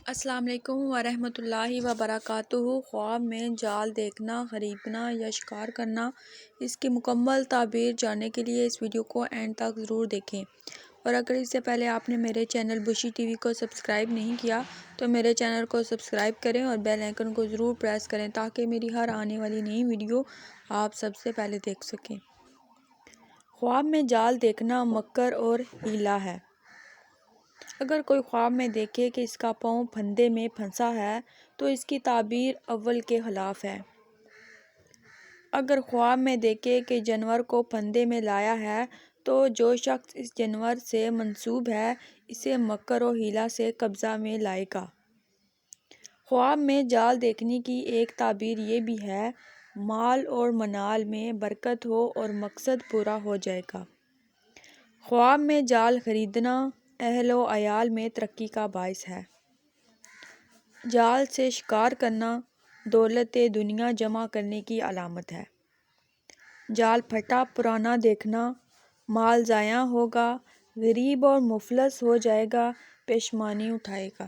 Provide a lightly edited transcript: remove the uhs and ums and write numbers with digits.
السلام علیکم ورحمۃ اللہ وبرکاتہ۔ خواب میں جال دیکھنا، خریدنا یا شکار کرنا، اس کی مکمل تعبیر جاننے کے لیے اس ویڈیو کو اینڈ تک ضرور دیکھیں۔ اور اگر اس سے پہلے آپ نے میرے چینل بشی ٹی وی کو سبسکرائب نہیں کیا تو میرے چینل کو سبسکرائب کریں اور بیل آئیکن کو ضرور پریس کریں تاکہ میری ہر آنے والی نئی ویڈیو آپ سب سے پہلے دیکھ سکیں۔ خواب میں جال دیکھنا مکر اور ہیلا ہے۔ اگر کوئی خواب میں دیکھے کہ اس کا پاؤں پھندے میں پھنسا ہے تو اس کی تعبیر اول کے خلاف ہے۔ اگر خواب میں دیکھے کہ جانور کو پھندے میں لایا ہے تو جو شخص اس جانور سے منسوب ہے اسے مکر و حیلہ سے قبضہ میں لائے گا۔ خواب میں جال دیکھنے کی ایک تعبیر یہ بھی ہے: مال اور منال میں برکت ہو اور مقصد پورا ہو جائے گا۔ خواب میں جال خریدنا اہل و عیال میں ترقی کا باعث ہے۔ جال سے شکار کرنا دولت دنیا جمع کرنے کی علامت ہے۔ جال پھٹا پرانا دیکھنا مال ضائع ہوگا، غریب اور مفلس ہو جائے گا، پشیمانی اٹھائے گا۔